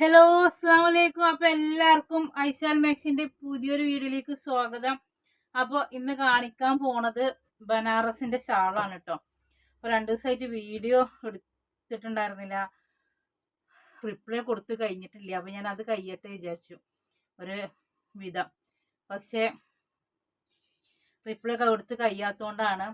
Hello, അസ്സാം വലൈക്കും. അപ്പോൾ എല്ലാവർക്കും ഐശാൽ മാക്സിൻ്റെ പുതിയൊരു വീഡിയോയിലേക്ക് സ്വാഗതം. അപ്പോൾ ഇന്ന് കാണിക്കാൻ പോണത് ബനാറസിൻ്റെ ഷാളാണ് കേട്ടോ. അപ്പോൾ 2 ദിവസമായിട്ട് വീഡിയോ എടുത്തിട്ടുണ്ടായിരുന്നില്ല, റിപ്ലൈ കൊടുത്ത് കഴിഞ്ഞിട്ടില്ല. അപ്പോൾ ഞാൻ അത് കഴിയട്ടെ വിചാരിച്ചു ഒരു വിധം. പക്ഷേ റിപ്ലൈ കൊടുത്ത് കഴിയാത്തതുകൊണ്ടാണ്.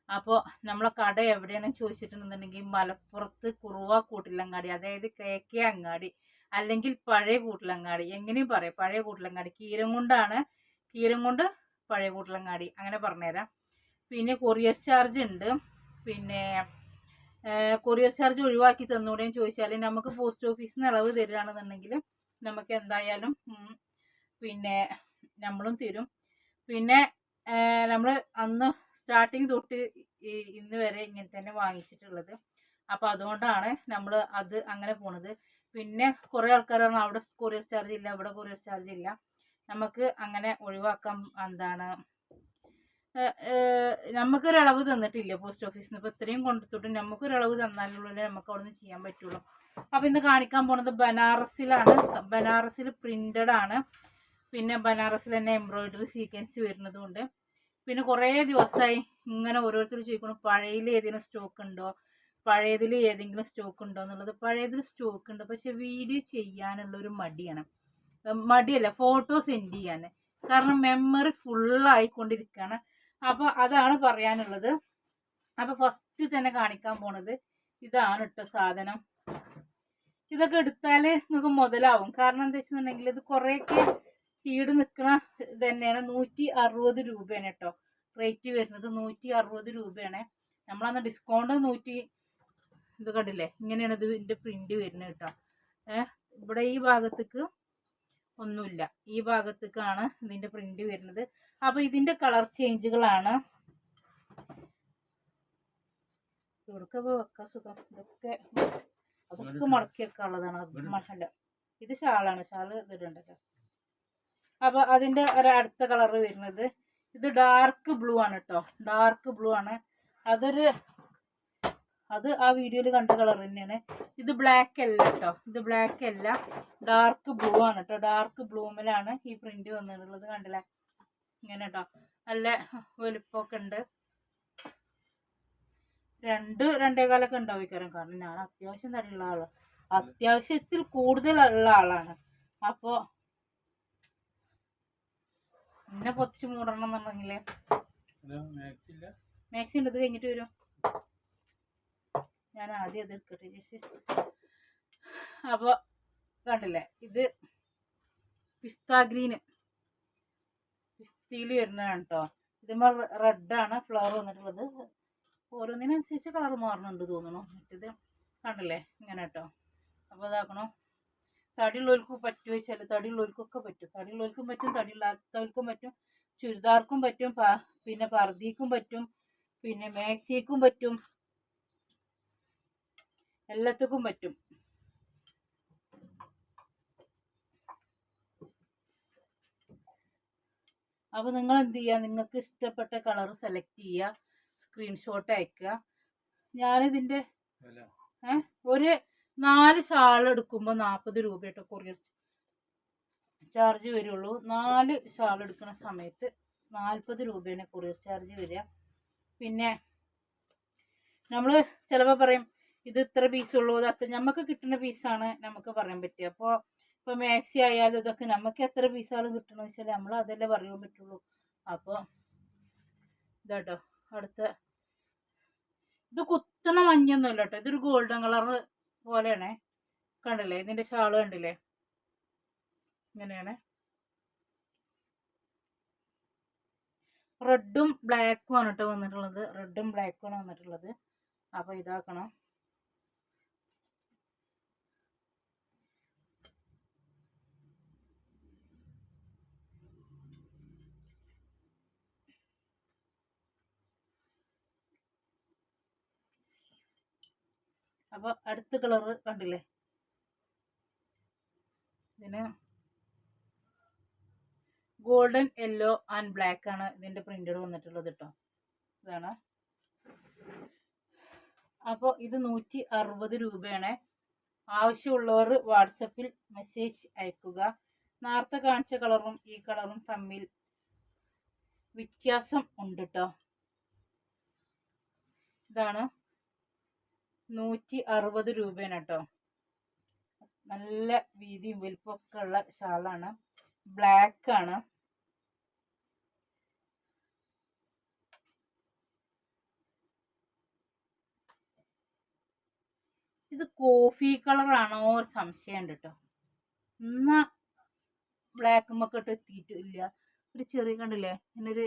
അപ്പോൾ നമ്മളെ കട എവിടെയാണെന്ന് ചോദിച്ചിട്ടുണ്ടെന്നുണ്ടെങ്കിൽ മലപ്പുറത്ത് കുറുവ കൂട്ടിലങ്ങാടി, അതായത് KK അങ്ങാടി അല്ലെങ്കിൽ പഴയ കൂട്ടിലങ്ങാടി, എങ്ങനെയും പറയാം. പഴയ കൂട്ടിലങ്ങാടി കീരംകുണ്ട് പഴയ കൂട്ടിലങ്ങാടി, അങ്ങനെ പറഞ്ഞുതരാം. പിന്നെ കൊറിയർ ചാർജ് ഉണ്ട്. പിന്നെ കൊറിയർ ചാർജ് ഒഴിവാക്കി തന്നൂടെയും ചോദിച്ചാൽ നമുക്ക് പോസ്റ്റ് ഓഫീസിൽ നിന്ന് ഇളവ് തരികയാണെന്നുണ്ടെങ്കിൽ നമുക്ക് എന്തായാലും പിന്നെ നമ്മളും തരും. പിന്നെ നമ്മൾ അന്ന് സ്റ്റാർട്ടിങ് തൊട്ട് ഇന്ന് വരെ ഇങ്ങനെ തന്നെ വാങ്ങിച്ചിട്ടുള്ളത്. അപ്പോൾ അതുകൊണ്ടാണ് നമ്മൾ അത് അങ്ങനെ പോണത്. പിന്നെ കുറേ ആൾക്കാരാണ് അവിടെ കൊറിയർ ചാർജ് ഇല്ല, ഇവിടെ കൊറിയർ ചാർജ് ഇല്ല. നമുക്ക് അങ്ങനെ ഒഴിവാക്കാം. നമുക്കൊരു ഇളവ് തന്നിട്ടില്ല പോസ്റ്റ് ഓഫീസിൽ നിന്ന്. ഇപ്പോൾ ഇത്രയും കൊണ്ടുത്തിട്ട് നമുക്കൊരു ഇളവ് തന്നാലുള്ളൂ നമുക്ക് അവിടെ നിന്ന് ചെയ്യാൻ പറ്റുള്ളൂ. അപ്പോൾ ഇന്ന് കാണിക്കാൻ പോണത് ബനാറസിലാണ്. ബനാറസിൽ പ്രിൻ്റഡ് ആണ്. പിന്നെ ബനാറസിൽ തന്നെ എംബ്രോയിഡറി സീക്വൻസ് വരുന്നതുകൊണ്ട്. പിന്നെ കുറേ ദിവസമായി ഇങ്ങനെ ഓരോരുത്തർ ചോദിക്കണം പഴയതിൽ ഏതെങ്കിലും സ്റ്റോക്ക് ഉണ്ടോ, പഴയതിൽ ഏതെങ്കിലും സ്റ്റോക്ക് ഉണ്ടോ എന്നുള്ളത്. പഴയതിൽ സ്റ്റോക്ക് ഉണ്ട്, പക്ഷെ വീഡിയോ ചെയ്യാനുള്ളൊരു മടിയല്ല ഫോട്ടോ സെൻഡ് ചെയ്യാൻ. കാരണം മെമ്മറി ഫുള്ളായിക്കൊണ്ടിരിക്കുകയാണ്. അപ്പോൾ അതാണ് പറയാനുള്ളത്. അപ്പോൾ ഫസ്റ്റ് തന്നെ കാണിക്കാൻ പോണത് ഇതാണ് കേട്ടോ സാധനം. ഇതൊക്കെ എടുത്താൽ നിങ്ങൾക്ക് മുതലാവും. കാരണം എന്താ വെച്ചിട്ടുണ്ടെങ്കിൽ ഇത് കുറേയൊക്കെ ഈട് നിൽക്കുന്ന തന്നെയാണ്. 160 രൂപയാണ് കേട്ടോ റേറ്റ് വരുന്നത്. 160 രൂപയാണ്. നമ്മളന്ന് ഡിസ്കൗണ്ട് 100 ഇത് കണ്ടില്ലേ, ഇങ്ങനെയാണ് ഇതിൻ്റെ പ്രിന്റ് വരുന്നത് കേട്ടോ. ഇവിടെ ഈ ഭാഗത്തേക്ക് ഒന്നുമില്ല, ഈ ഭാഗത്തേക്കാണ് ഇതിൻ്റെ പ്രിന്റ് വരുന്നത്. അപ്പോൾ ഇതിൻ്റെ കളർ ചേഞ്ചുകളാണ്. ഇവിടൊക്കെ വെക്കാൻ സുഖം. അതൊക്കെ മടക്കി വെക്കാനുള്ളതാണ്. അല്ല, ഇത് ഷാളാണ്. ഷാള് ഇതിടണ്ടല്ലോ. അപ്പോൾ അതിൻ്റെ അടുത്ത കളർ വരുന്നത് ഇത് ഡാർക്ക് ബ്ലൂ ആണ് കേട്ടോ. ഡാർക്ക് ബ്ലൂ ആണ്. അത് ആ വീഡിയോയിൽ കണ്ട കളർ തന്നെയാണ്. ഇത് ബ്ലാക്ക് അല്ല കേട്ടോ. ഇത് ബ്ലാക്ക് അല്ല, ഡാർക്ക് ബ്ലൂ ആണ് കേട്ടോ. ഡാർക്ക് ബ്ലൂമിലാണ് ഈ പ്രിന്റ് വന്നിട്ടുള്ളത്. കണ്ടില്ലേ, ഇങ്ങനെ കേട്ടോ. നല്ല വലുപ്പമൊക്കെ ഉണ്ട്. 2-2.25 ഉണ്ടാവും. കാരണം ഞാൻ അത്യാവശ്യം തടിയുള്ള ആളാണ്, അത്യാവശ്യത്തിൽ കൂടുതൽ ഉള്ള ആളാണ്. അപ്പോൾ എന്നെ പൊത്തിച്ച് മൂടണം എന്നുണ്ടെങ്കിൽ മാക്സി ഉണ്ട്. ഇത് കഴിഞ്ഞിട്ട് വരും. ഞാൻ ആദ്യം അത് എടുക്കട്ടെ ചേച്ചി. അപ്പോൾ കണ്ടില്ലേ, ഇത് പിസ്ത ഗ്രീന്, പിസ്തയിൽ വരുന്നതാണ് കേട്ടോ. ഇതുമ്പോൾ റെഡാണ് ഫ്ലവർ വന്നിട്ടുള്ളത്. ഓരോന്നിനനുസരിച്ച് കളർ മാറുന്നുണ്ട് തോന്നുന്നു. ഇത് കണ്ടില്ലേ, ഇങ്ങനെ കേട്ടോ. അപ്പോൾ ഇതാക്കണം. തടിയുള്ളവർക്കും പറ്റുമോ വെച്ചാൽ തടിയുള്ളവർക്കൊക്കെ പറ്റും. തടിയുള്ളവർക്കും പറ്റും, തടിയില്ലാത്തവർക്കും പറ്റും, ചുരിദാർക്കും പറ്റും, പിന്നെ പർദ്ദയ്ക്കും പറ്റും, പിന്നെ മാക്സിക്കും പറ്റും, എല്ലാത്തിനും പറ്റും. അപ്പോൾ നിങ്ങൾ എന്ത് ചെയ്യുക, നിങ്ങൾക്ക് ഇഷ്ടപ്പെട്ട കളർ സെലക്ട് ചെയ്യുക, സ്ക്രീൻഷോട്ട് അയക്കുക. ഞാനിതിൻ്റെ ഒരു 4 ഷാൾ എടുക്കുമ്പോൾ 40 രൂപ കേട്ടോ കൊറിയർ ചാർജ് വരുള്ളൂ. 4 ഷാൾ എടുക്കുന്ന സമയത്ത് 40 രൂപയാണ് കൊറിയർ ചാർജ് വരിക. പിന്നെ നമ്മൾ ചിലപ്പോൾ പറയും ഇത് ഇത്ര പീസുള്ളൂ, അത് നമുക്ക് കിട്ടുന്ന പീസാണ് നമുക്ക് പറയാൻ പറ്റുക. ഇപ്പോൾ മാക്സി ആയാലും ഇതൊക്കെ നമുക്ക് എത്ര പീസാണ് കിട്ടണമെന്ന് വെച്ചാൽ നമ്മൾ അതല്ലേ പറയാൻ പറ്റുള്ളൂ. അപ്പോൾ ഇതാട്ടോ അടുത്ത ഇത് കുത്തണ മഞ്ഞൊന്നുമല്ല കേട്ടോ. ഇതൊരു ഗോൾഡൻ കളർ പോലെയാണ്. കണ്ടില്ലേ, ഇതിൻ്റെ ഷാള് കണ്ടില്ലേ, ഇങ്ങനെയാണ്. റെഡും ബ്ലാക്കും ആണ് കേട്ടോ വന്നിട്ടുള്ളത്. റെഡും ബ്ലാക്കും ആണ് വന്നിട്ടുള്ളത്. അപ്പോൾ ഇതാക്കണം. അപ്പോൾ അടുത്ത കളറ് കണ്ടില്ലേ, ഇതിന് ഗോൾഡൻ യെല്ലോ ആൻഡ് ബ്ലാക്ക് ആണ് ഇതിൻ്റെ പ്രിന്റഡ് വന്നിട്ടുള്ളത് കേട്ടോ. ഇതാണ്. അപ്പോൾ ഇത് 160 രൂപയാണ്. ആവശ്യമുള്ളവർ വാട്സപ്പിൽ മെസ്സേജ് അയക്കുക. നേരത്തെ കാണിച്ച കളറും ഈ കളറും തമ്മിൽ വ്യത്യാസം ഉണ്ട് കേട്ടോ. ഇതാണ് 160 രൂപയാണ് കേട്ടോ. നല്ല വീതിയും വലിപ്പമൊക്കെ ഉള്ള ഷാളാണ്. ബ്ലാക്ക് ആണ്. ഇത് കോഫി കളറാണോ ഒരു സംശയമുണ്ട് കേട്ടോ. എന്നാ ബ്ലാക്കുമൊക്കെ ഇട്ട് എത്തിയിട്ടില്ല. ഒരു ചെറിയ കണ്ടില്ലേ ഇങ്ങനൊരു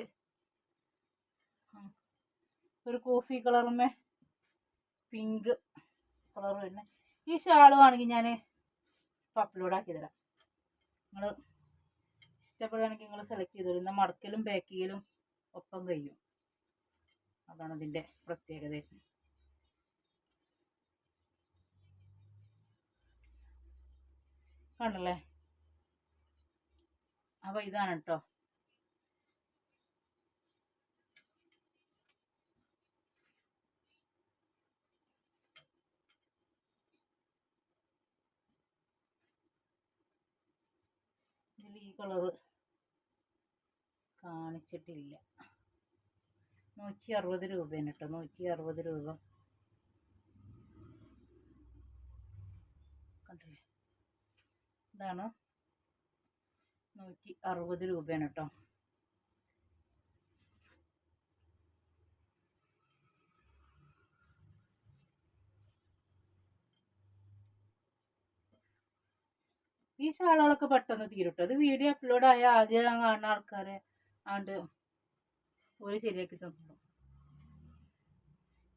കോഫി കളറുമേ പിങ്ക് കളർ തന്നെ. ഈ ഷാളും ആണെങ്കിൽ ഞാൻ ഇപ്പോൾ അപ്ലോഡ് ആക്കി തരാം. നിങ്ങൾ ഇഷ്ടപ്പെടുകയാണെങ്കിൽ നിങ്ങൾ സെലക്ട് ചെയ്തോളൂ. എന്നാൽ മടക്കലും പാക്ക് ചെയ്യലും ഒപ്പം കഴിയും. അതാണ് ഇതിൻ്റെ പ്രത്യേകത. കണ്ടല്ലേ? അപ്പോൾ ഇതാണ് കേട്ടോ. ഇതിൽ ഈ കളറ് കാണിച്ചിട്ടില്ല. 160 രൂപയാണ് കേട്ടോ. 160 രൂപ. കണ്ടില്ലേ? ഇതാണ് 160 രൂപയാണ് കേട്ടോ. ഈ ഷാളുകളൊക്കെ പെട്ടെന്ന് തീരുട്ടോ. അത് വീഡിയോ അപ്ലോഡ് ആയ ആദ്യം കാണുന്ന ആൾക്കാരെ ആണ്ട് ഒരു ശരിയാക്കി തന്നു.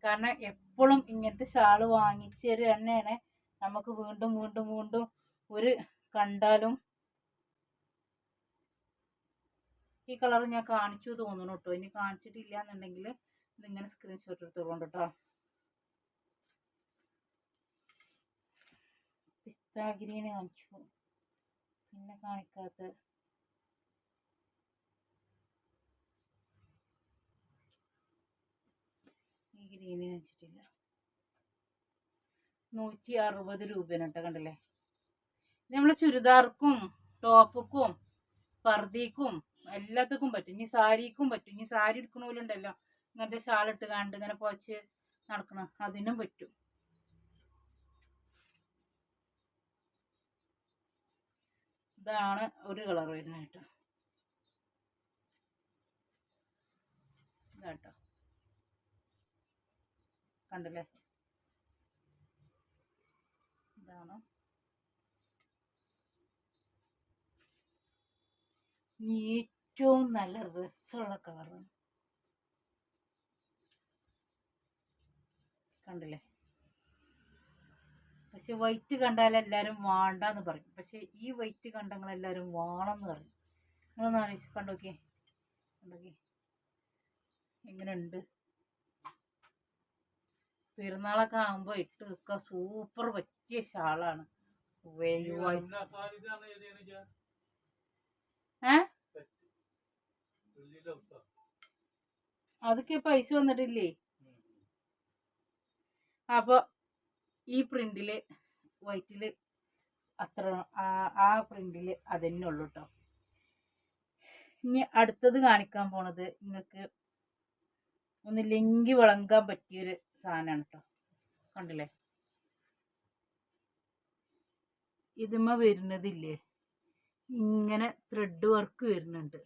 കാരണം എപ്പോഴും ഇങ്ങനത്തെ ഷാള് വാങ്ങിച്ച് തന്നെയാണ് നമുക്ക് വീണ്ടും വീണ്ടും വീണ്ടും ഒരു കണ്ടാലും. ഈ കളർ ഞാൻ കാണിച്ചു തോന്നുന്നു കേട്ടോ. ഇനി കാണിച്ചിട്ടില്ല എന്നുണ്ടെങ്കിൽ ഇതിങ്ങനെ സ്ക്രീൻഷോട്ട് എടുത്തോളൂ കേട്ടോ. പിസ്താ ഗ്രീൻ കാണിച്ചു, പിന്നെ കാണിക്കാത്ത ഈ ഗ്രീന് കാണിച്ചിട്ടില്ല. 160 രൂപയാണ് കേട്ടോ. കണ്ടല്ലേ? നമ്മളെ ചുരിദാർക്കും ടോപ്പുക്കും പർദ്ദയ്ക്കും എല്ലാത്തക്കും പറ്റും. ഇനി സാരിക്കും പറ്റും. ഇനി സാരി എടുക്കണ പോലെ ഉണ്ടല്ലോ, ഇങ്ങനത്തെ ഷാളിട്ട് കണ്ട് ഇങ്ങനെ പോച്ച് നടക്കണം, അതിനും പറ്റും. ഇതാണ് ഒരു കളർ വരുന്നത് കേട്ടോ. ഇതാട്ടോ. കണ്ടല്ലേ? ഇതാണ്. ഏറ്റവും നല്ല രസമുള്ള കളറാണ്. കണ്ടില്ലേ? പക്ഷെ വൈറ്റ് കണ്ടാൽ എല്ലാവരും വേണ്ടെന്ന് പറയും. പക്ഷെ ഈ വൈറ്റ് കണ്ടങ്ങളെല്ലാവരും വേണമെന്ന് പറയും. നിങ്ങളൊന്ന് ആലോചിച്ച് കണ്ടോക്കിയേ. എങ്ങനെയുണ്ട്? പെരുന്നാളൊക്കെ ആകുമ്പോൾ ഇട്ട് വെക്കാൻ സൂപ്പർ പറ്റിയ ഷാളാണ്. അതൊക്കെ പൈസ വന്നിട്ടില്ലേ? അപ്പോൾ ഈ പ്രിന്റില് വൈറ്റില് അത്ര ആ പ്രിന്റില് അതന്നെ ഉള്ളു കേട്ടോ. ഇനി അടുത്തത് കാണിക്കാൻ പോണത് നിങ്ങൾക്ക് ഒന്ന് ലെങ്കി വിളങ്കാൻ പറ്റിയൊരു സാധനമാണ് കേട്ടോ. കണ്ടില്ലേ? ഇതുമ്മ വരുന്നതില്ലേ, ഇങ്ങനെ ത്രെഡ് വർക്ക് വരുന്നുണ്ട്.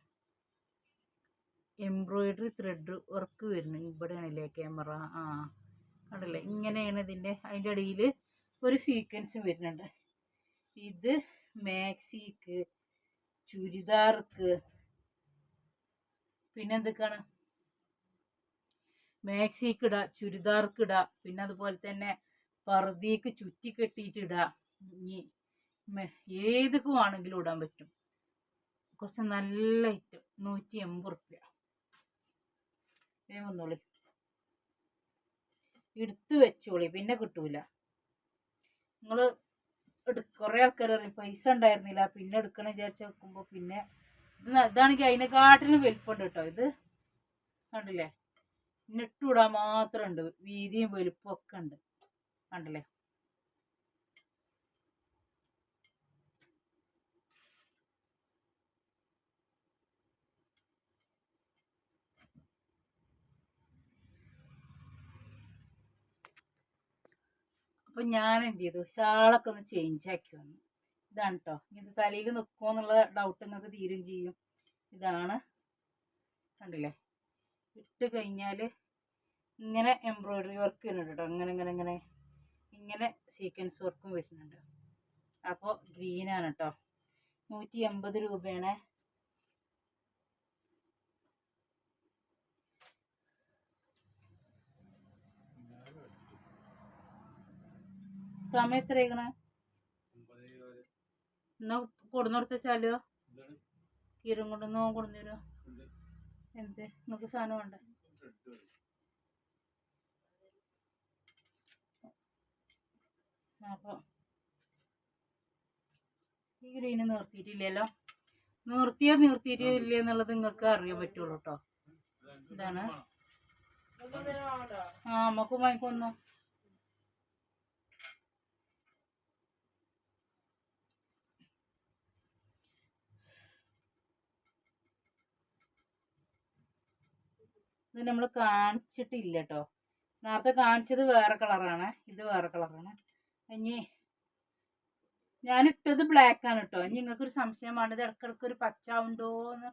എംബ്രോയിഡറി ത്രെഡ് വർക്ക് വരുന്നു. ഇവിടെയാണല്ലേ ക്യാമറ. കണ്ടില്ലേ? ഇങ്ങനെയാണ് ഇതിൻ്റെ. അതിൻ്റെ ഇടയിൽ ഒരു സീക്വൻസ് വരുന്നുണ്ട്. ഇത് മാക്സിക്ക്, ചുരിദാർക്ക്, പിന്നെ എന്തൊക്കെയാണ്, മാക്സിക്ക് ഇടാം, ചുരിദാർക്ക് ഇടാം, പിന്നെ അതുപോലെ തന്നെ പർദ്ദയ്ക്ക് ചുറ്റി കെട്ടിയിട്ട് ഇടാം. ഇനി ഏതൊക്കെ ആണെങ്കിലും ഇടാൻ പറ്റും. കുറച്ച് നല്ല ഐറ്റം. 180 റുപ്യ. വന്നോളി, എടുത്ത് വെച്ചോളി, പിന്നെ കിട്ടൂല. നിങ്ങൾ കുറേ ആൾക്കാർ പറയും പൈസ ഉണ്ടായിരുന്നില്ല പിന്നെ എടുക്കണം വിചാരിച്ച് വെക്കുമ്പോൾ പിന്നെ ഇതാണെങ്കിൽ അതിനെക്കാട്ടിലും വലിപ്പമുണ്ട് കേട്ടോ. ഇത് കണ്ടില്ലേ? ഇന്നിട്ടൂടാൻ മാത്രം ഉണ്ട്. വീതിയും വലുപ്പം ഒക്കെ ഉണ്ട്. കണ്ടില്ലേ? അപ്പം ഞാൻ എന്ത് ചെയ്തു, ഷാളൊക്കെ ഒന്ന് ചേഞ്ച് ആക്കി വന്നു. ഇതാണ് കേട്ടോ. ഇത് തലയിൽ നിൽക്കുമോ എന്നുള്ള ഡൗട്ട് നിങ്ങൾക്ക് തീരും ചെയ്യും. ഇതാണ്, കണ്ടില്ലേ? ഇട്ട് കഴിഞ്ഞാൽ ഇങ്ങനെ എംബ്രോയ്ഡറി വർക്ക് വരുന്നുണ്ട് കേട്ടോ. ഇങ്ങനെ ഇങ്ങനെ ഇങ്ങനെ ഇങ്ങനെ സീക്വൻസ് വർക്കും വരുന്നുണ്ട്. അപ്പോൾ ഗ്രീനാണ് കേട്ടോ. 180 രൂപയാണ്. സമയം എത്രയാക്കണ? എന്നാ കൊടുന്നു കൊടുത്താലോ? കീരം കൊണ്ടൊന്നോ കൊടുന്നു തരുമോ? എന്ത് നിങ്ങൾക്ക് സാധനം വേണ്ട? അപ്പോൾ ഈ ഗ്രീന് നിർത്തിയിട്ടില്ലല്ലോ. നിർത്തിയിട്ടില്ല എന്നുള്ളത് നിങ്ങൾക്ക് അറിയാൻ പറ്റുള്ളൂ കേട്ടോ. ഇതാണ്. നമുക്കും വാങ്ങിക്കൊന്നു. ഇത് നമ്മൾ കാണിച്ചിട്ടില്ല കേട്ടോ. നേരത്തെ കാണിച്ചത് വേറെ കളറാണ്, ഇത് വേറെ കളറാണ്. ഇനി ഞാനിട്ടത് ബ്ലാക്കാണ് കേട്ടോ. ഇനി നിങ്ങൾക്കൊരു സംശയമാണ് ഇത് ഇടക്കിടക്ക് ഒരു പച്ച ഉണ്ടോന്ന്.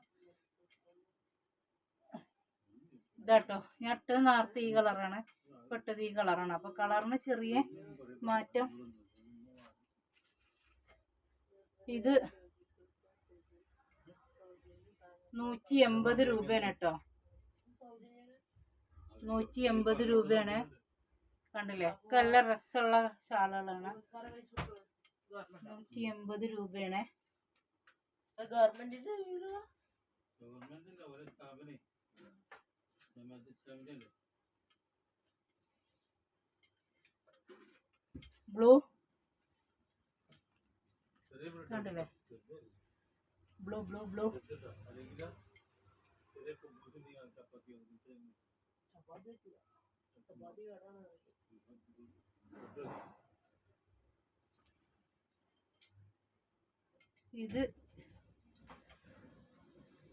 ഇതാട്ടോ ഞാൻ ഇട്ടത് നേരത്തെ ഈ കളറാണ്, ഇട്ടത് ഈ കളറാണ്. അപ്പോൾ കളറിന് ചെറിയ മാറ്റം. ഇത് 180 രൂപയാണ് കേട്ടോ. 180 രൂപയാണ്. കണ്ടില്ലേ? നല്ല രസമുള്ള ഷാളുകളാണ്. 180 രൂപയാണ്. ബ്ലൂ കണ്ടില്ലേ? Blue blue blue. ഇത്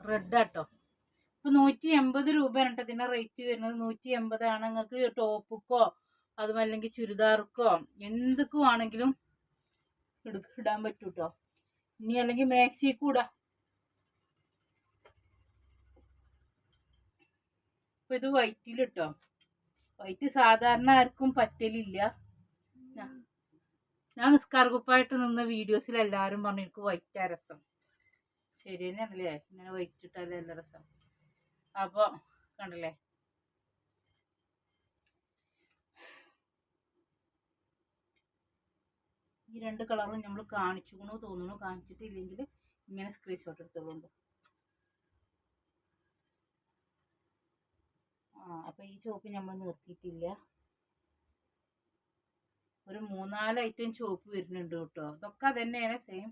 റെഡ് ആട്ടോ. ഇപ്പൊ 180 രൂപയാണ് കേട്ടോ ഇതിന്റെ റേറ്റ് വരുന്നത്. 180 ആണ്. നിങ്ങൾക്ക് ടോപ്പിക്കോ അതുമല്ലെങ്കിൽ ചുരിദാർക്കോ എന്തൊക്കെ ആണെങ്കിലും ഇടാൻ പറ്റൂ കേട്ടോ. ഇനി അല്ലെങ്കിൽ മാക്സി കൂടാ. ഇപ്പൊ ഇത് വൈറ്റിലിട്ടോ. വൈറ്റ് സാധാരണ ആർക്കും പറ്റലില്ല. ഞാൻ നിസ്കാര കുപ്പായിട്ട് നിന്ന വീഡിയോസിൽ എല്ലാവരും പറഞ്ഞു എനിക്ക് വൈറ്റാ രസം. ശരി തന്നെയാണല്ലേ, ഇങ്ങനെ വൈറ്റ് ഇട്ടാലേ നല്ല രസം. അപ്പോൾ കണ്ടില്ലേ? ഈ രണ്ട് കളറും നമ്മൾ കാണിച്ചുകൊണ്ടു തോന്നുന്നു. കാണിച്ചിട്ടില്ലെങ്കിൽ ഇങ്ങനെ സ്ക്രീൻഷോട്ട് എടുത്തോളുണ്ട്. അപ്പോൾ ഈ ചോപ്പ് നമ്മൾ നിർത്തിയിട്ടില്ല. ഒരു 3-4 ഐറ്റം ചോപ്പ് വരുന്നുണ്ട് കേട്ടോ. ഇതൊക്കെ അതന്നെയാണ്, സെയിം.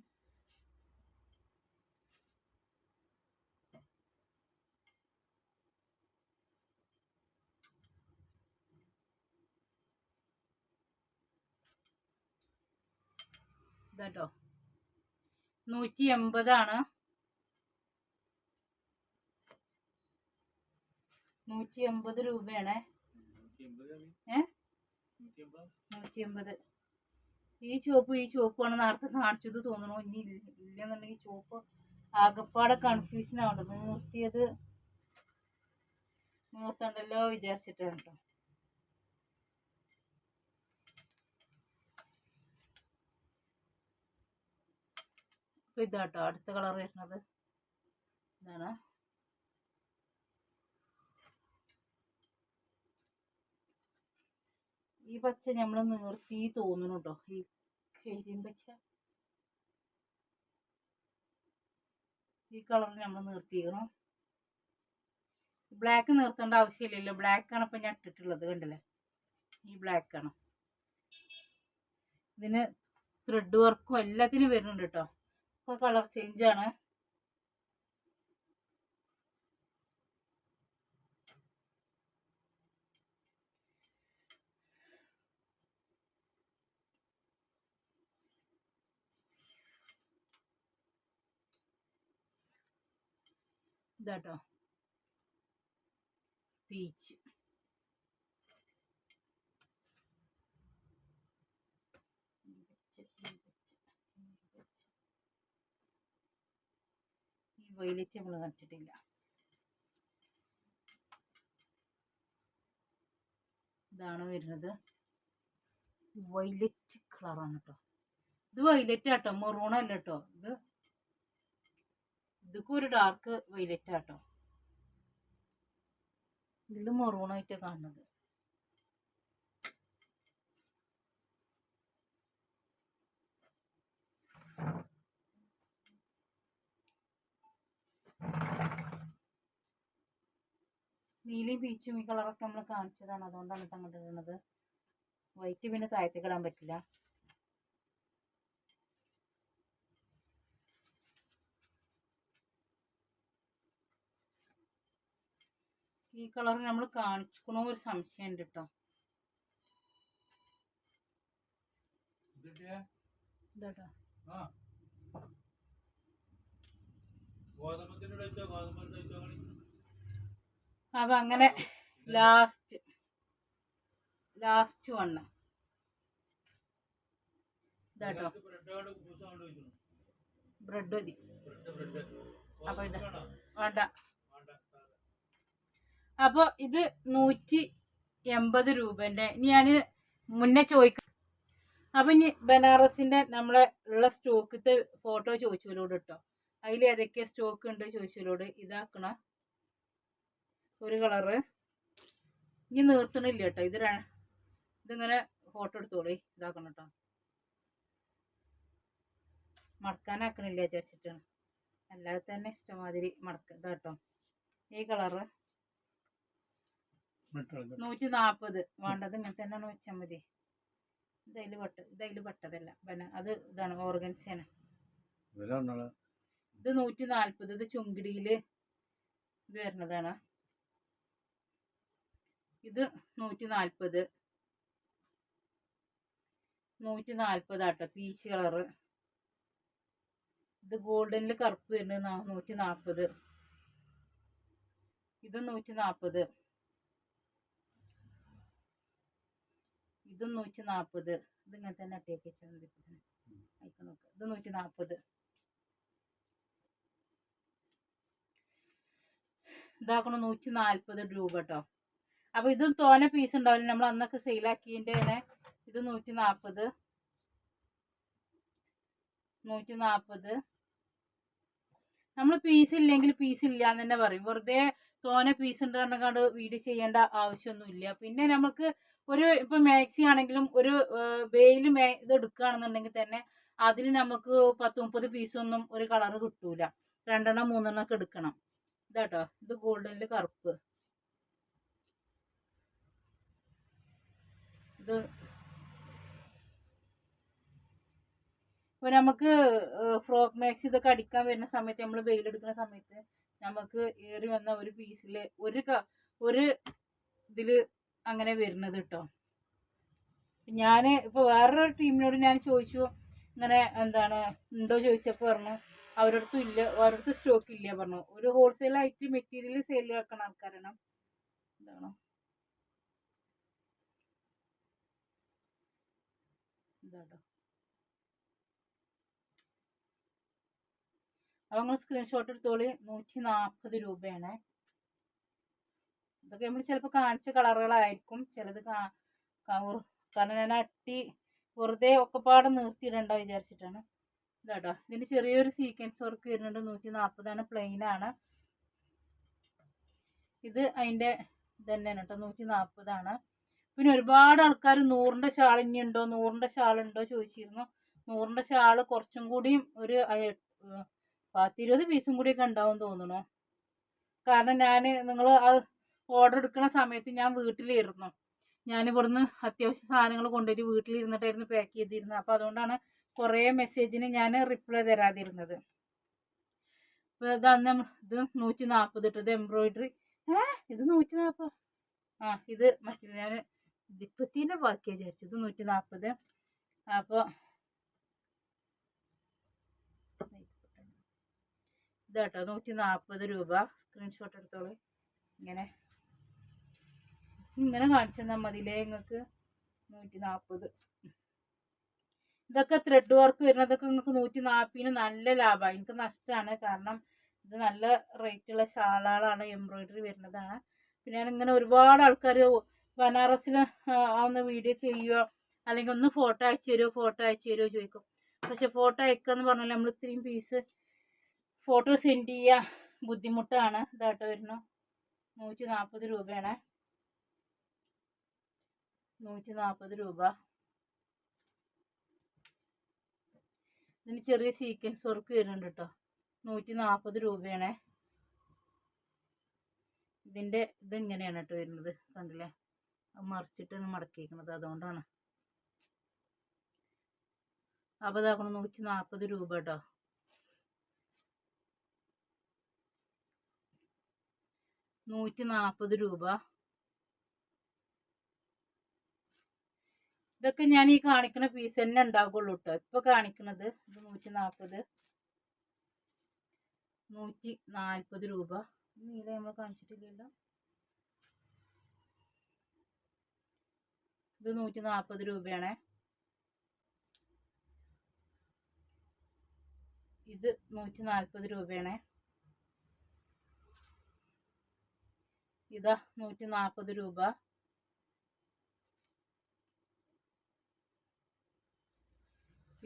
ഇതാട്ടോ 180 ആണ്. 180 രൂപയാണ്. 180. ഈ ചോപ്പാണ് നേരത്തെ കാണിച്ചത് തോന്നണു. ഇനി ഇല്ലെന്നുണ്ടെങ്കിൽ ചോപ്പ് ആകപ്പാടെ കൺഫ്യൂഷൻ ആവണ്ടത്. നിർത്തണ്ടല്ലോ വിചാരിച്ചിട്ടാണ് കേട്ടോ. അപ്പൊ ഇതാട്ടോ അടുത്ത കളർ വരുന്നത്. ഇതാണ്. ഈ പച്ച നമ്മൾ നിർത്തി തോന്നുന്നു കേട്ടോ. ഈ കരിയും പച്ച, ഈ കളർ നമ്മൾ നിർത്തിക്കണം. ബ്ലാക്ക് നിർത്തേണ്ട ആവശ്യമില്ലല്ലോ. ബ്ലാക്കാണ് ഇപ്പം ഞാൻ ഇട്ടിട്ടുള്ളത്. കണ്ടില്ലേ? ഈ ബ്ലാക്കാണ്. ഇതിന് ത്രെഡ് വർക്കും എല്ലാത്തിനും വരുന്നുണ്ട് കേട്ടോ. ഇപ്പോൾ കളർ ചേഞ്ചാണ്. ഇതാട്ടോ പീച്ച്. വൈലറ്റ് നമ്മൾ കാണിച്ചിട്ടില്ല. ഇതാണ് വരുന്നത്, വൈലറ്റ് കളറാണ് കേട്ടോ. ഇത് വൈലറ്റ് ആട്ടോ, മെറൂൺ അല്ല കേട്ടോ. ഇതൊക്കെ ഒരു ഡാർക്ക് വൈലറ്റ് ആട്ടോ. ഇതിൽ മെറൂണായിട്ട് കാണുന്നത്. നീലയും പീച്ചും ഈ കളറൊക്കെ നമ്മൾ കാണിച്ചതാണ്, അതുകൊണ്ടാണ് ഇത് അങ്ങോട്ട് ഇടുന്നത്. വൈറ്റ് പിന്നെ താഴത്തേക്ക് ഇടാൻ പറ്റില്ല. ഈ കളർ നമ്മൾ കാണിക്കണോ ഒരു സംശയം ഉണ്ട് കേട്ടോ. അപ്പൊ അങ്ങനെ ലാസ്റ്റ് വണ്ണം ഇതാട്ടോ. ബ്രെഡ് മതി. അപ്പൊ ഇത് വേണ്ട. അപ്പോൾ ഇത് 180 രൂപേൻ്റെ. ഞാൻ മുന്നേ ചോദിക്കും. അപ്പം ഇനി ബനാറസിൻ്റെ നമ്മളെ ഉള്ള സ്റ്റോക്കത്തെ ഫോട്ടോ ചോദിച്ചവരോട് കേട്ടോ. അതിൽ ഏതൊക്കെ സ്റ്റോക്ക് ഉണ്ട് ചോദിച്ചവരോട്. ഇതാക്കണം ഒരു കളറ്. ഇനി നീർത്തണില്ല കേട്ടോ. ഇതിങ്ങനെ ഫോട്ടോ എടുത്തോളി. ഇതാക്കണം കേട്ടോ. മടക്കാനാക്കണില്ല വിചാരിച്ചിട്ടാണ്, അല്ലാതെ തന്നെ ഇഷ്ടമാതിരി ഇതാട്ടോ. ഈ കളറ് 140. വേണ്ടത് ഇങ്ങനെ തന്നെയാണ് വെച്ചാൽ മതി. ഇതതിൽ പെട്ടതല്ല. അത് ഇതാണ് ഓർഗൻസിയാണ്. ഇത് 140. ഇത് ചുങ്കിടിയിൽ ഇത് വരുന്നതാണ്. ഇത് 140 ആട്ടോ. Peach colour. ഇത് ഗോൾഡനിൽ കറുപ്പ് വരുന്നത് 140. ഇത് 140. ഇത് 140. ഇതിങ്ങനെ തന്നെ അട്ടേക്ക് വെച്ചാൽ മതി. ഇത് 140. ഇതാക്കണം 140 രൂപ കേട്ടോ. അപ്പോൾ ഇതും തോനെ പീസ് ഉണ്ടാവില്ല, നമ്മൾ അന്നൊക്കെ സെയിലാക്കിയതിൻ്റെ തന്നെ. ഇത് 140. നമ്മൾ പീസ് ഇല്ലെങ്കിൽ പീസ് ഇല്ല എന്ന് തന്നെ പറയും. വെറുതെ തോനെ പീസ് ഉണ്ട് പറഞ്ഞാണ്ട് വീഡിയോ ചെയ്യേണ്ട ആവശ്യമൊന്നുമില്ല. പിന്നെ നമുക്ക് ഇപ്പം മാക്സി ആണെങ്കിലും ഒരു വെയിൽ ഇത് എടുക്കുകയാണെന്നുണ്ടെങ്കിൽ തന്നെ അതിന് നമുക്ക് 10-30 പീസൊന്നും ഒരു കളറ് കിട്ടൂല. 2-3 ഒക്കെ എടുക്കണം. ഇതാട്ടോ. ഇത് ഗോൾഡനിൽ കറുപ്പ്. ഇത് ഇപ്പോൾ നമുക്ക് ഫ്രോക്ക് മാക്സി ഇതൊക്കെ അടിക്കാൻ വരുന്ന സമയത്ത്, നമ്മൾ വെയിലെടുക്കുന്ന സമയത്ത് നമുക്ക് ഏറി വന്ന ഒരു പീസിൽ ഒരു ഇതിൽ അങ്ങനെ വരുന്നത് കേട്ടോ. ഞാൻ ഇപ്പോൾ വേറൊരു ടീമിനോട് ഞാൻ ചോദിച്ചു, ഇങ്ങനെ എന്താണ് ഉണ്ടോ ചോദിച്ചപ്പോൾ പറഞ്ഞു അവരടുത്തും ഇല്ല, അവരടുത്ത് സ്റ്റോക്ക് ഇല്ല പറഞ്ഞു. ഒരു ഹോൾസെയിലായിട്ട് മെറ്റീരിയൽ സെയിൽ ആക്കുന്ന ആൾക്കാരാണ്. എന്താണ് ഇതാട്ടോ. അപ്പോൾ നിങ്ങൾ സ്ക്രീൻഷോട്ട് എടുത്തോളി. 140 രൂപയാണ്. ഇതൊക്കെ നമ്മൾ ചിലപ്പോൾ കാണിച്ച കളറുകളായിരിക്കും. ചിലത് കാരണം ഞാൻ വെറുതെ ഒക്കെപ്പാടെ നിർത്തിയിടണ്ട വിചാരിച്ചിട്ടാണ്. ഇതാട്ടോ. ഇതിന് ചെറിയൊരു സീക്വൻസ് വർക്ക് വരുന്നുണ്ട്. 140 പ്ലെയിനാണ്. ഇത് അതിൻ്റെ ഇതന്നെയാണ് കേട്ടോ. 140. പിന്നെ ഒരുപാട് ആൾക്കാർ 100ൻ്റെ ഷാൾ ഇനിയുണ്ടോ, 100ൻ്റെ ഷാളുണ്ടോ ചോദിച്ചിരുന്നു. 100ൻ്റെ ഷാൾ കുറച്ചും കൂടിയും ഒരു 10-20 പീസും കൂടിയൊക്കെ ഉണ്ടാവും തോന്നുന്നു. കാരണം നിങ്ങൾ ഓർഡർ എടുക്കുന്ന സമയത്ത് ഞാൻ വീട്ടിലിരുന്നു. ഞാനിവിടുന്ന് അത്യാവശ്യ സാധനങ്ങൾ കൊണ്ടുപോയിട്ട് വീട്ടിലിരുന്നിട്ടായിരുന്നു പാക്ക് ചെയ്തിരുന്നത്. അപ്പോൾ അതുകൊണ്ടാണ് കുറേ മെസ്സേജിന് ഞാൻ റിപ്ലൈ തരാതിരുന്നത്. അപ്പോൾ ഇതന്ന് ഇത് 140 ഇട്ടത്. ഇത് എംബ്രോയിഡറി. ഇത് 140. ഇത് മറ്റേ ഞാൻ ദിപ്പത്തിൻ്റെ ബാക്കി വിചാരിച്ചു. ഇത് 140. അപ്പോൾ ഇതാട്ടോ 140 രൂപ. സ്ക്രീൻഷോട്ട് എടുത്തോളൂ. ഇങ്ങനെ കാണിച്ചു തന്നാൽ മതിയില്ലേ നിങ്ങൾക്ക്. 140. ഇതൊക്കെ ത്രെഡ് വർക്ക് വരുന്നതൊക്കെ നിങ്ങൾക്ക് 140 നല്ല ലാഭമാണ്. എനിക്ക് നഷ്ടമാണ്. കാരണം ഇത് നല്ല റേറ്റുള്ള ഷാളുകളാണ്, എംബ്രോയിഡറി വരുന്നതാണ്. പിന്നെ ഞാനിങ്ങനെ ഒരുപാട് ആൾക്കാർ ബനാറസിൽ ഒന്ന് വീഡിയോ ചെയ്യുക അല്ലെങ്കിൽ ഒന്ന് ഫോട്ടോ അയച്ചു തരുമോ ചോദിക്കും. പക്ഷെ ഫോട്ടോ അയക്കുക പറഞ്ഞാൽ നമ്മൾ ഇത്രയും പീസ് ഫോട്ടോ സെൻഡ് ചെയ്യുക ബുദ്ധിമുട്ടാണ്. ഇതാട്ടോ വരുന്നു 140 രൂപയാണ്. 140 രൂപ. ഇതിന് ചെറിയ സീക്വൻസ് വർക്ക് വരുന്നുണ്ട് കേട്ടോ. 140 രൂപയാണ്. ഇതിൻ്റെ ഇതിങ്ങനെയാണ് കേട്ടോ വരുന്നത്, കണ്ടില്ലേ? മറിച്ചിട്ടാണ് മടക്കിയിരിക്കുന്നത്, അതുകൊണ്ടാണ്. അപ്പോൾ ഇതാക്കണം 140 രൂപ കേട്ടോ. 140 രൂപ. ഇതൊക്കെ ഞാൻ ഈ കാണിക്കുന്ന പീസ് തന്നെ ഉണ്ടാകുള്ളൂ കേട്ടോ. ഇപ്പോൾ കാണിക്കുന്നത് ഇത് 140 രൂപ. നീല നമ്മൾ കാണിച്ചിട്ടില്ലല്ലോ. ഇത് 140 രൂപയാണ്. ഇത് 140 രൂപയാണ്. ഇതാ 140 രൂപ.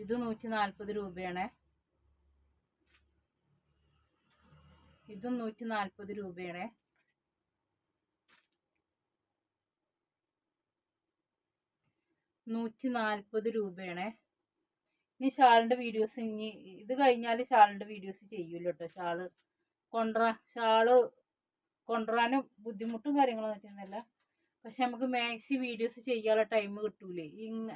ഇത് 140 രൂപയാണ്. ഇതും 140 രൂപയാണ്. രൂപയാണ്. ഇനി ഷാളിൻ്റെ വീഡിയോസ്, ഇനി ഇത് കഴിഞ്ഞാൽ ഷാളിൻ്റെ വീഡിയോസ് ചെയ്യൂല്ലോ കേട്ടോ. ഷാള് കൊണ്ടുവരാനും ബുദ്ധിമുട്ടും കാര്യങ്ങളൊന്നും പറ്റുന്നില്ല. പക്ഷെ നമുക്ക് മാക്സി വീഡിയോസ് ചെയ്യാനുള്ള ടൈം കിട്ടൂലേ.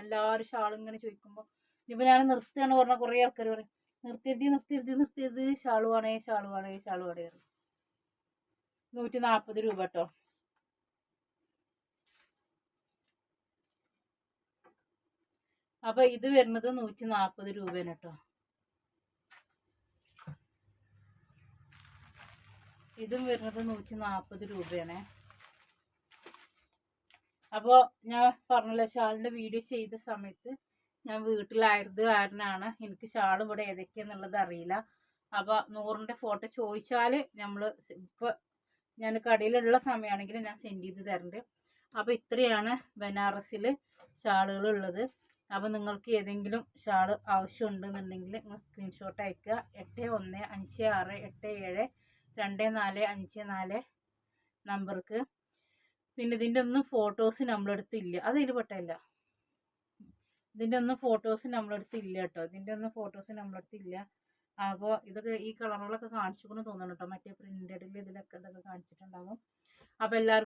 എല്ലാവരും ഷാൾ ഇങ്ങനെ ചോദിക്കുമ്പോൾ ഇനിയിപ്പോൾ ഞാൻ നിർത്തുകയാണ് പറഞ്ഞാൽ കുറേ ആൾക്കാർ പറയും നിർത്തിയത് ഷാളുവാണേ 140 രൂപ കേട്ടോ. അപ്പോൾ ഇത് വരുന്നത് 140 രൂപയാണ് കേട്ടോ. ഇതും വരുന്നത് 140 രൂപയാണ്. അപ്പോൾ ഞാൻ പറഞ്ഞല്ലോ, ഷാളിൻ്റെ വീഡിയോ ചെയ്ത സമയത്ത് ഞാൻ വീട്ടിലായത് കാരണമാണ് എനിക്ക് ഷാൾ ഇവിടെ ഏതൊക്കെയാന്നുള്ളത് അറിയില്ല. അപ്പോൾ 100ൻ്റെ ഫോട്ടോ ചോദിച്ചാൽ നമ്മൾ ഇപ്പോൾ ഞാൻ കടയിലുള്ള സമയമാണെങ്കിൽ ഞാൻ സെൻഡ് ചെയ്ത് തരുന്നുണ്ട്. അപ്പോൾ ഇത്രയാണ് ബനാറസിൽ ഷാളുകളുള്ളത്. അപ്പോൾ നിങ്ങൾക്ക് ഏതെങ്കിലും ഷാൾ ആവശ്യമുണ്ടെന്നുണ്ടെങ്കിൽ നിങ്ങൾ സ്ക്രീൻഷോട്ട് അയക്കുക. 8156872454 നമ്പർക്ക്. പിന്നെ ഇതിൻ്റെ ഒന്നും ഫോട്ടോസ് നമ്മളെടുത്തില്ല, അതിൽ പെട്ടല്ല. ഇതിൻ്റെ ഒന്നും ഫോട്ടോസ് നമ്മളെടുത്തില്ല കേട്ടോ. അപ്പോൾ ഇതൊക്കെ ഈ കളറുകളൊക്കെ കാണിച്ചു കൊണ്ട് തോന്നണം കേട്ടോ. മറ്റേ പ്രിൻ്റഡിൽ ഇതിലൊക്കെ ഇതൊക്കെ കാണിച്ചിട്ടുണ്ടാകും. അപ്പോൾ എല്ലാവർക്കും